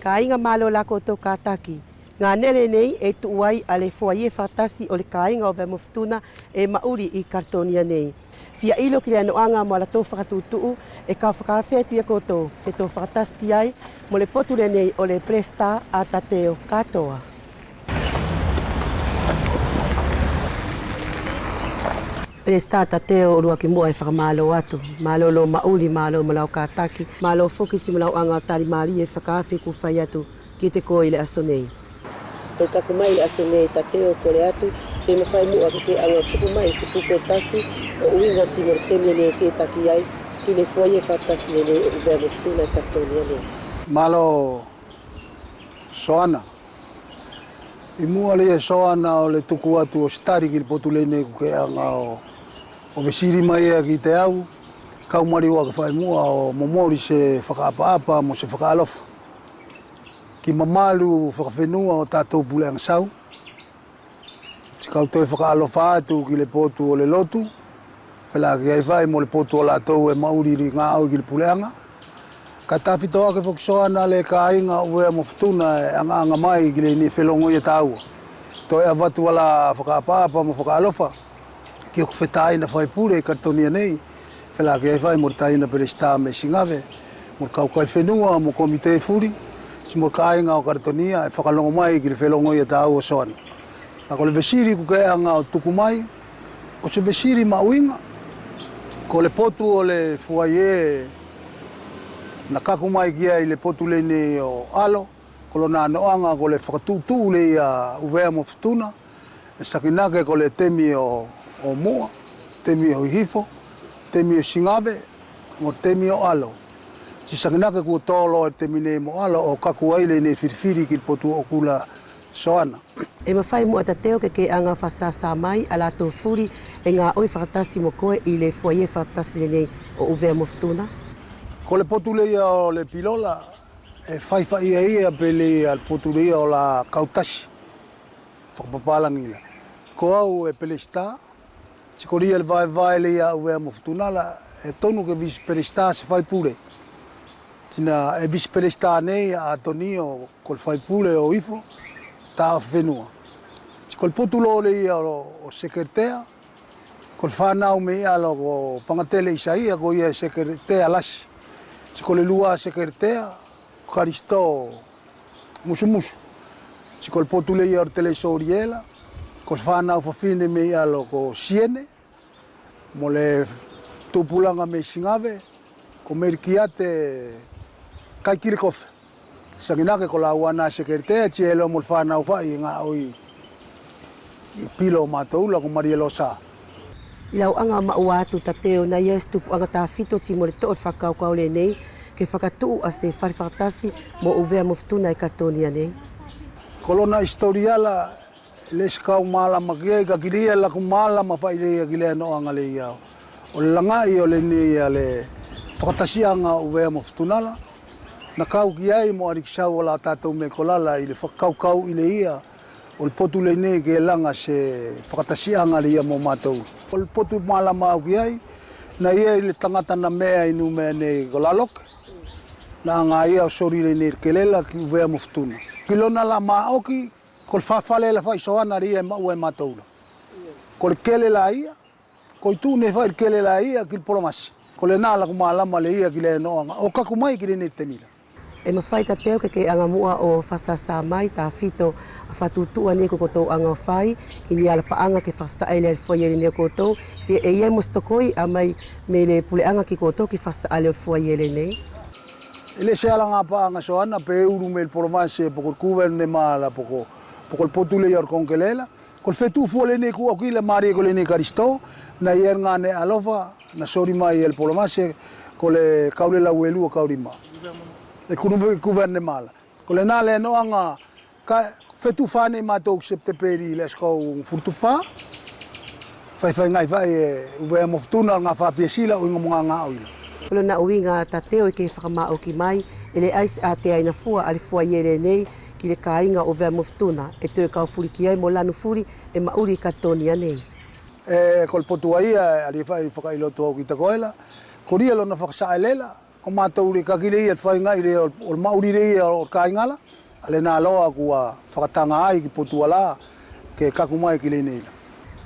Ka inga malo la koutou kātaki. Ngā nere nei e tuuai a le foyer whātasi o le kāinga o Nouvelle-Futuna e mauri i kartonia nei. Fia ilo ki le anoanga mo la tō whakatūtuu e ka whakawhetu ia koutou ke tō whakatasi ki ai mo le potu le nei o le presta a Tateo Katoa. Presta Tateo o rua ki mua e whakamalo atu. Malo lo mauri, malo malau kātaki, malo foki ti malau anga tari mari e whakawhe ku whai atu ki te ko i le aso nei. E taku mai le aso nei Tateo ko le atu, e mawhai mua ki ke anga tuku mai se puko tasi o uinga ti mo temia ne ke taki ai ki le foyer whātasi le nei o Nouvelle-Futuna e katonia nei. Malo Soana. I mua le Soana o le tuku atu o stari ki le potu le nei ku ke anga o vesiri mai ea ki te au. Kau mari ua ka whai mua o momori se whakaapa-apa mo se whakaalofa. Ki mamalu whakawhenua o tātou puleanga sau. Tikau toi whakaalofa atu ki le potu o le lotu. Whela ki ai whai mo le potu o lātou e mauri ri ngā au ki le puleanga. Ka tāwhito ake whakisoana le kāinga ue mo Futuna e anga mai ki le ni whelongo i e tāua. Toi a watu ala whakaapa-apa mo whakaalofa. Ki o kwhetaina whai pure i kartonia nei. Whela ki ai whai mo taina peresta me singawe. Mo kaukai whenua mo komite furi. Si mo kāinga o kartonia e whakalongo mai ki le whelongo i e tāua Soana. Ko le vesiri ku ke anga o tuku mai. Ko se vesiri mauinga. Ko le potu o le foyer na kaku mai kia i le potu le ne o alo. Ko lo nā noanga ko le whakatūtū le ia uvea mo Futuna. E sakinake ko le temi o mua, temi o hifo, temi o singawe, mo temi o alo. Si sakinake kua tōlo e temi ne mo alo o kaku ai le ne whiriwhiri ki potu o kula Soana. E mawhai mua Tateo ke anga whasasa mai a lātou furi e ngā oi whakatasi mo koe i le foyer whakatasi le nei o uvea mo Futuna. Ko le potu le ia o le pilola e whaiwhai ia pe le al potu le ia o la kautasi. Whakapapalangila. Ko au e pelesta, siko ria le vai le ia uvea mo Futuna la e tonu ke vis pelesta se whai pure. Tina e vis pelesta nei a toni o kol whai pure o ifo. Tā whenua. Ko le potu lo le ia o sekretea, ko le whanau me ia lo o pangatele isaia ko ia sekretea lasi. Ko le lua sekretea, karisto musumusu. Ko le potu le ia o telesoriela, ko le whanau whawhine me ia lo ko siene, mo le tupulanga me singawe, ko merikiate kaikire kofe. Sakinake ko la wana sekretea tielo mo whanau whai ngā oi i pilo mātoula ko marielo sa. I lau anga maua atu Tateo na yes tupu anga tāwhito ti mo le to'ot whakaukau le nei ke whakatuu a se whariwhakatasi mo uvea mo Futuna e kartonia nei. Kolona historiala le skau malama kia i ka kiria la ku malama whai rea ki lea no anga le iau. O le langai o le nei a le whakatasi anga uvea mo Futunala. Na kau ki ai mo arikisau o la tātou me kolala i le whakaukau i le ia o le potu le nei ke langa se whakatasianga le ia mo mātou. O le potu malama au ki ai, na ia i le tangata na mea inu mea nei kolalok, na ngā ia o sori le nei kelela ki uvea mo Futuna. Ki lona la maoki, ko le whawhale la whai Soana ria e maua e mātou. Ko le kelela ia, ko i tūne whai kelela ia ki le polomasi. Ko le nāla ku malama le ia ki le noanga, o kaku mai ki le nei temila. E mawhai Tateo ke anga mua o whasasa mai tā whito a whatutua ne kokotou anga o whai i ni ala paanga ke whasaele al foyer ne kokotou te e ia mostokoi a mai me le puleanga ki kokotou ki whasaele al foyer nei. Ele se ala ngā paanga Soana pe uru me le province poko kuverne mala poko le potu le iar konkelela ko le whetu fuole ne ku aki le mari ko le ne karisto na ier ngā ne alofa na sori mai el province ko le kaule la uelu o kaurima. E kuverne mala. Ko le nā le noanga ka whetu whane mātou septeperi le skau furtuwha. Whai ngai whai e uvea mo Futuna ngā whapiesila o inga mga ngā oila. Kolo na uinga Tateo ke whakamao ki mai ele aise a te aina fua ali fua iere nei ki le kāinga o vea mo Futuna e tue kau furi ki ai mo lanu furi e mauri katonia nei. Ko le potua ia ali whai whakailoto au ki takoela. Ko ria lona whakasaelela ko mātou le kakirei at whaingai re o mauri rei o kaingala, ale nā loa kua whakatanga ai ki potuala ke kakumai ki le neila.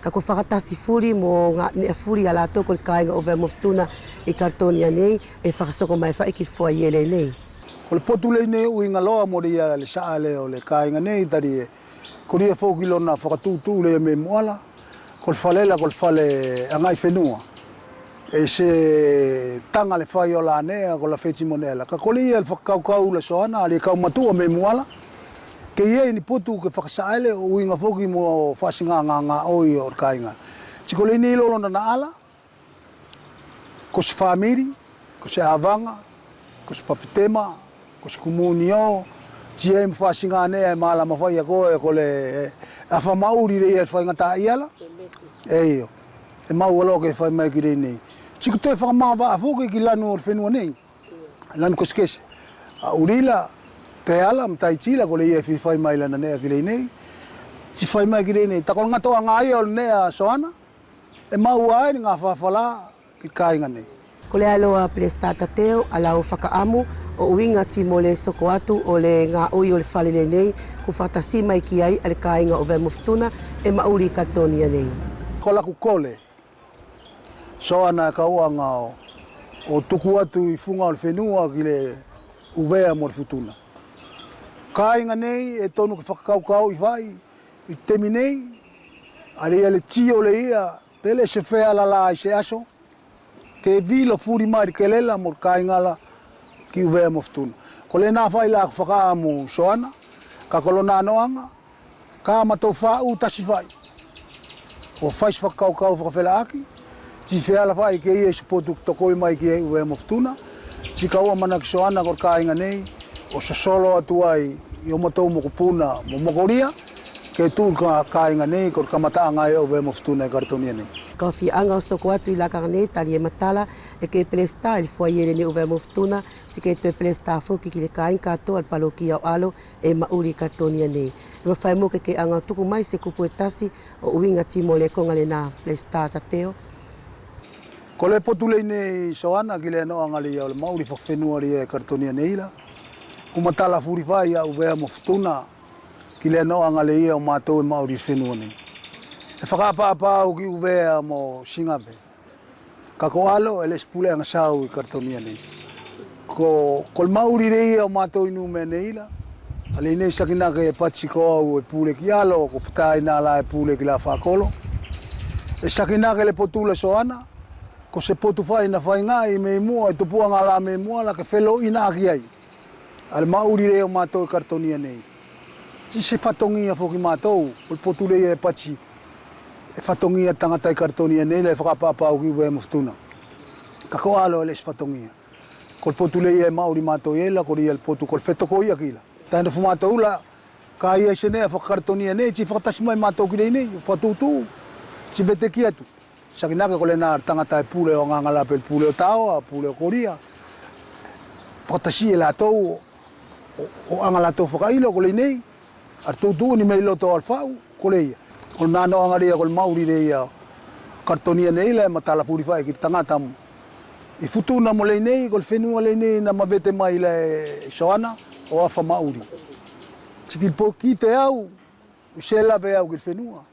Ka ko whakatasi furi mo ngā nea furi ala toko le kāinga o Nouvelle-Futuna I kartonia nei e whakasoko mai whai ki fua iele nei. Ko le potu le nei ui ngā loa mo ria le saa le o le kāinga nei tari e ko ria fōkilo na whakatūtū le me moala ko le whalela ko le whale Aga'ifenua. E se tanga le whai o la nea ko la wheti monela. Ka ko lia le whakaukau le Soana le kau matua me moala. Ke ia ni potu ke whakasaele o ui ngā whoki mo whasinga ngā oi o kāinga. Tiko le ni lolo na ala, ko se whamiri, ko se avanga, ko se papitema, ko se kumunio, tia e mwhasinga nea e maala mawhai a koe ko le awha mauri rei e whaingata iala. Eio, e mau alo ke whai mai ki rei nei. Tiko toi whakamawa a whoki ki lanu o whenua nei, lanu koskese. A urila, te ala mtai tila ko le ia whai mai lana nea ki rei nei. Si whai mai ki rei nei, takol ngatoa ngā ia o nea Soana, e mau ai ni ngā whawhala ki kāinga nei. Ko le aloa Plesta Tateo alau whakaamu o uinga timo le soko atu o le ngā oi o le whalele nei ku whatasi mai ki ai ale kāinga o Nouvelle-Futuna e mauri kartonia nei. Ko laku kole, Soana kauanga o tuku atu I funga o le whenua ki le uvea mo le Futuna. Kāinga nei e tonu ki whakakaukau I whai, I temi nei, ale ia le tio le ia, pele se whea lala I se aso, ke vilo furi mai ke lela mo kāingala ki uvea mo Futuna. Ko le nā whai la whakaamu Soana, ka kolona noanga, ka matou whau tasi whai. O whais whakaukau whakawhela aki, ti whea la whai ke ia sipotu tokoi mai ki uvea mo Futuna, ti kaua mana ki Soana kor kāinga nei, o sasolo atu ai I o matou mo kupuna mo mokoria, ke tūl ka kāinga nei kor kamataa ngai uvea mo Futuna I kartonia nei. Ka whianga o soko atu I lakanga nei tali e matala e ke Plesta I fua iele ni Nouvelle-Futuna ti ke te Plesta fuki ki le kāinga katoa al palokia o alo e mauri kartonia nei. E mawhai mo ke anga tuku mai se kupu e tasi o uinga timo le konga le nā Plesta Tateo. Ko le potu le nei Soana ki le noanga le o le mauri whakwenua ria e kartonia nei la. Kumatala furi whai a uvea mo Futuna ki le noanga le ia o mātou e mauri whenua nei. E whakapapau ki uvea mo Singape. Ka ko alo e le spule anga sau I kartonia nei. Ko le mauri rei o mātou inu me nei la. Ale nei sakinake e patsi ko au e pule ki alo, ko whatai nā la e pule ki la whakolo. E sakinake le potu le Soana, ko se potu whai na whai ngai me mua, e tupua ngā la me mua la ke whelo ina ki ai. Ale mauri rei o mātou e kartonia nei. Si se whatongia whoki mātou, ko le potu rei e patsi. E whatongia tangata I kartonia nei le whakapapau ki uvea mo Futuna. Ka ko alo e les whatongia. Ko le potu lei e mauri mātou iela, ko ria le potu ko le whetoko ia kila. Tāna fu mātou la, ka ia se nea whakartonia nei, ti whakatasi mai mātou ki rei nei, whatūtū, ti vete ki atu. Sakinaka ko le nā tangata e pule o ngangala pe pule o Taoa, pule o Korea. Whakatasi e lātou, o angala tau whakailo ko le nei, ar tūtū ni mei loto al whau, ko le ia. Ko nā noanga rea, ko le mauri rea, kartonia nei le, matala furi whai ki tangata mo. I Futuna mo le nei, ko le whenua le nei na mawete mai le Soana, o awha mauri. Tiki po ki te au, se lawe au ki whenua.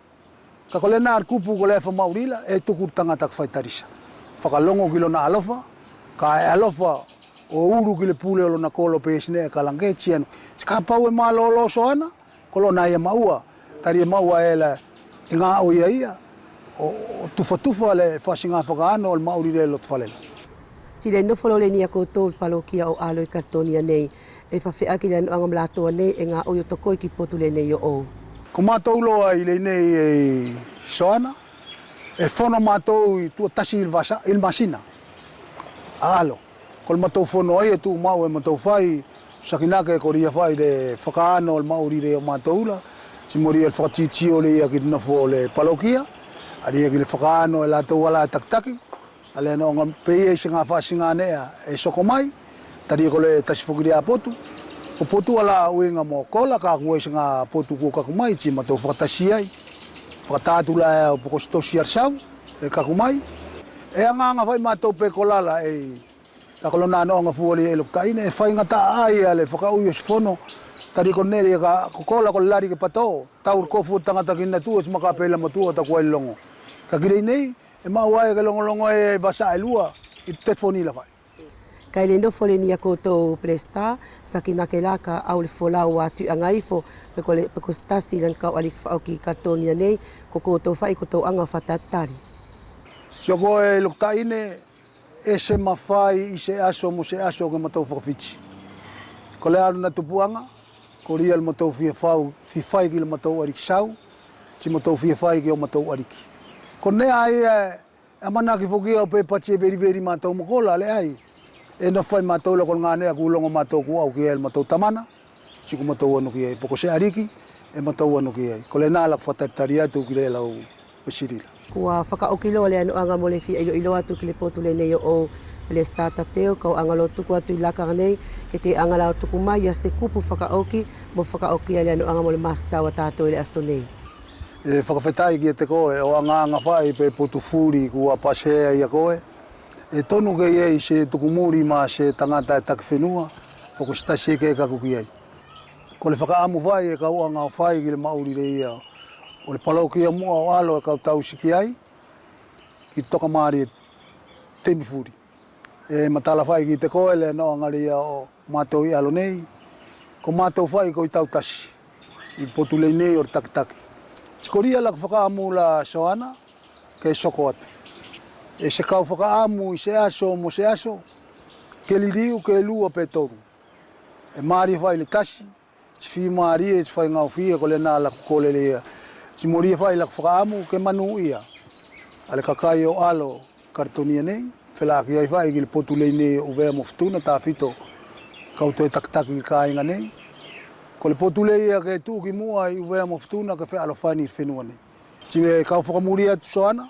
Ka ko le nā kupu ko le awha mauri la, e tuku tangata ka whaitarisa. Whakalongo ki lo na alofa, ka e alofa o uru ki le pule o lo na kolo pesne e kalange tienu. Tika pau e malo lo Soana, ko lo na ia maua. Tari e maua e la I ngā o ia, o tufa le whasinga whakaano o le mauri re lo tfalela. Ti le nofolo le ni a koutou le palokia o alo I kartonia nei, e whawhea ki le anuanga mlatoa nei e ngā oi o tokoi ki potu le nei o o. Ko mātou loa I le nei e Soana, e whono mātou I tua tasi il masina. Alo, ko le mātou whono ai e tu mau e mātou whai, sakinake ko ria whai le whakaano o le mauri re o mātou la, ti mori e whakatitio le ia ki nofo le palokia, ari e ki le whakaano e lātou wala e taktaki, ale no ngam pei se ngā whasinga nea e soko mai, tari ko le tasi whukiri a potu, o potu ala uinga mo kola ka kua se ngā potu kua kakumai, ti matou whakatasi ai, whakatatu la e o pokostosi ar sau, e kakumai, e anga whai mātou pe kolala e Takolona no nga fuoli e loktaine e fai ngata ai ale whakauio sifono. Tari ko nere ka kokola ko lari ke pato. Tau ko fu tangata kina tu e maka pela matua ta ko longo. Ka kire nei e mawai ka longo e basa e lua i telefoni la fai. Kai le no fole ni akoto presta sakina kelaka au le fola watu angaifo pe ko stasi lan ka ali fa ki katonia nei ko to fai ko to anga fatatari. Soko e loktaine e se mawhai i se aso mo se aso ke matau whakawhiti. Ko le alu na tupuanga, ko ria le matau whiwhai ki le matau ariki sau, ti matau whiwhai ki o matau ariki. Ko nea ai e mana ki whoki au pe pachi e veri matau makola le ai. E na whai matau la ko ngā nea kulongo matau ku au ki e le matau tamana, ti ku matau anu ki e. Poko se ariki e matau anu ki e. Ko le nā lak whatatari atu ki le lau usirila. Kua whakaokilo le anu anga mole fi ilo atu ki le potu le nei o le Tateo kau anga lo tuku atu i laka nei ke te anga lao tuku mai a se kupu whakaoki mo whakaoki le anu anga mole masa wa tātou le aso nei. E whakawhetai ki e te koe o anga whai pe potu furi kua pasea i a koe. E tonu ke iei se tuku muri ma se tangata e Aga'ifenua poko stasi e ke kaku ki ei. Ko le whakaamu whai e kau anga whai ki le mauri le ia. O le palau ki a mua o alo e kau tau siki ai, ki toka maari e temi furi. E matala whai ki te koe le no angari o mātou i alo nei, ko mātou whai ko i tau tasi, i potu lei nei o taki. Tikoria la whakaamu la Soana, ke soko atu. E se kau whakaamu i se aso mo se aso, ke liriu ke lua pe toru. E maari whai le tasi, si maari e whai ngau fia ko le nā la kukole le ia. Si moria whai la whakaamu ke manu ia. Ale kakai o alo kartonia nei, whelaki ai whai ki le potu lei nei o vea mo Futuna tā fito kauto e takitaki ki kāinga nei. Ko le potu lei ia ke tū ki mua i o vea mo Futuna ke whea alo whani whenua nei. Si me kau whakamuri atu Soana,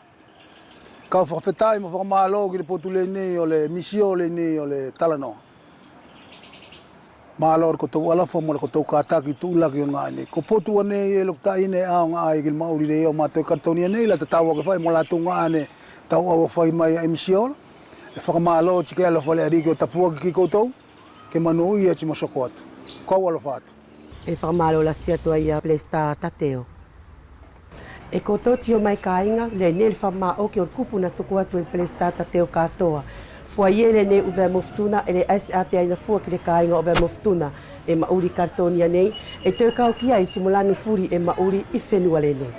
kau whakawhetai mo whakamalo ki le potu lei nei o le misio lei nei o le TALANOA. Maalor ko tau alafa mo ko tau kataki tula ki o ngā nei. Ko potu ane e loktaine ao ngā ai ki le mauri le o mātou kartonia nei la te tau ake whai mo la tau ngā ne tau au whai mai a emisio. E whakamalo tike ala whale ariki o tapua ki koutou ke manu ia ti mo soko atu. Kau alo whātu. E whakamalo la sia tua ia plesta Tateo. E koutou tio mai kāinga le ne le whama o ki o kupu na tuku atu e plesta Tateo Katoa. Fua iele nei uwe Futuna e le aise ate aina fua ki le kāinga uwe Futuna e mauri kartonia nei e tau kau kia i timolanu furi e mauri i whenua le nei.